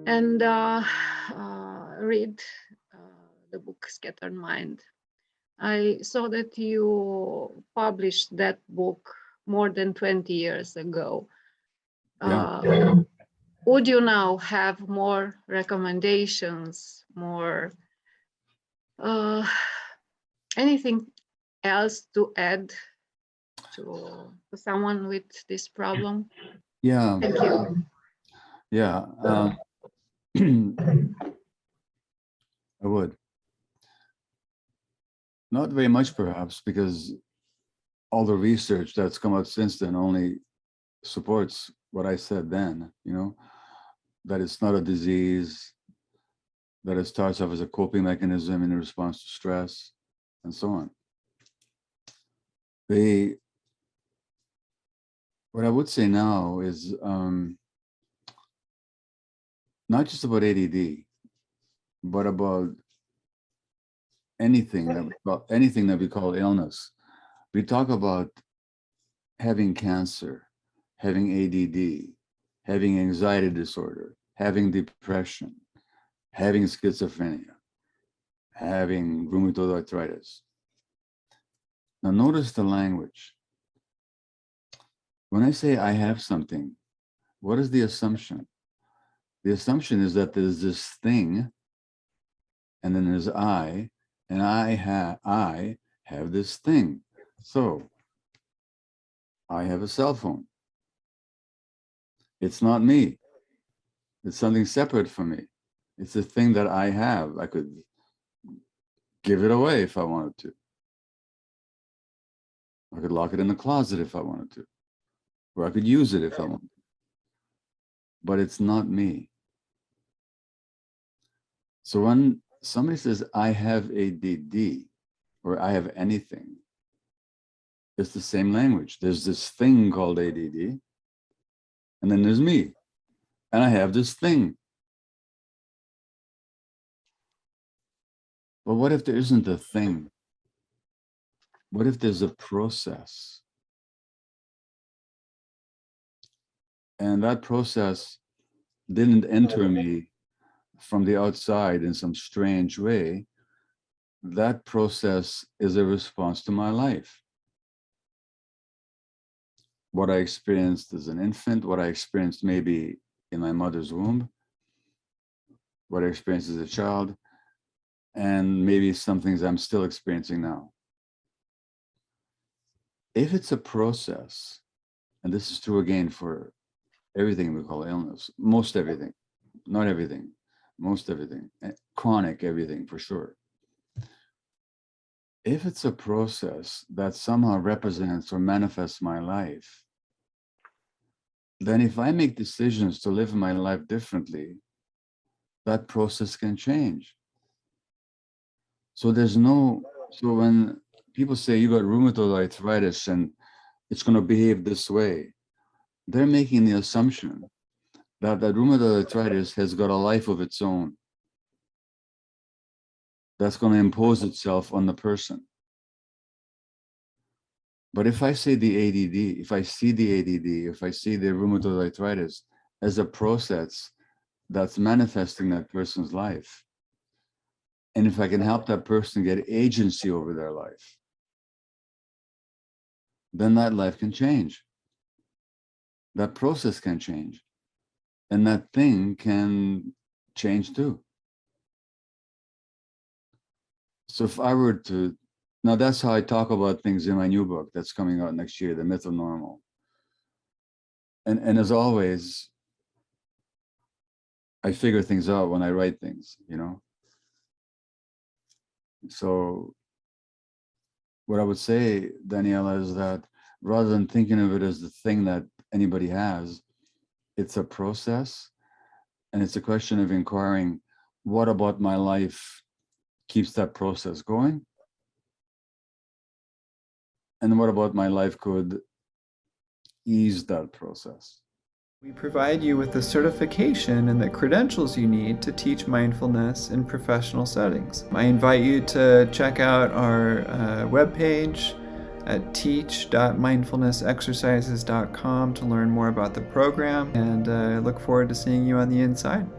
and read the book Scattered Mind. I saw that you published that book more than 20 years ago. Would you now have more recommendations, more anything else to add to someone with this problem? Yeah. Thank you. Yeah. I would. Not very much, perhaps, because all the research that's come out since then only supports what I said then, that it's not a disease, that it starts off as a coping mechanism in response to stress, and so on. What I would say now is not just about ADD, but about anything that we call illness. We talk about having cancer, having ADD, having anxiety disorder, having depression, having schizophrenia, having rheumatoid arthritis. Now notice the language. When I say I have something, what is the assumption? The assumption is that there's this thing, and then there's I, and I have this thing. So I have a cell phone. It's not me. It's something separate from me. It's a thing that I have. I could give it away if I wanted to. I could lock it in the closet if I wanted to, or I could use it if I wanted to. But it's not me. So when somebody says, I have ADD, or I have anything, it's the same language. There's this thing called ADD, and then there's me, and I have this thing. But what if there isn't a thing? What if there's a process? And that process didn't enter me from the outside in some strange way. That process is a response to my life. What I experienced as an infant, what I experienced maybe in my mother's womb, what I experienced as a child, and maybe some things I'm still experiencing now. If it's a process, and this is true again for everything we call illness, most everything, not everything, most everything, chronic everything for sure. If it's a process that somehow represents or manifests my life, then if I make decisions to live my life differently, that process can change. So when people say you got rheumatoid arthritis and it's going to behave this way, they're making the assumption that rheumatoid arthritis has got a life of its own that's going to impose itself on the person. But if I say the ADD, if I see the ADD, if I see the rheumatoid arthritis as a process that's manifesting that person's life, and if I can help that person get agency over their life, then that life can change. That process can change. And that thing can change too. So if I were to, now that's how I talk about things in my new book that's coming out next year, The Myth of Normal. And as always, I figure things out when I write things, So what I would say, Daniela, is that rather than thinking of it as the thing that anybody has, it's a process, and it's a question of inquiring, what about my life keeps that process going? And what about my life could ease that process? We provide you with the certification and the credentials you need to teach mindfulness in professional settings. I invite you to check out our webpage at teach.mindfulnessexercises.com to learn more about the program, and I look forward to seeing you on the inside.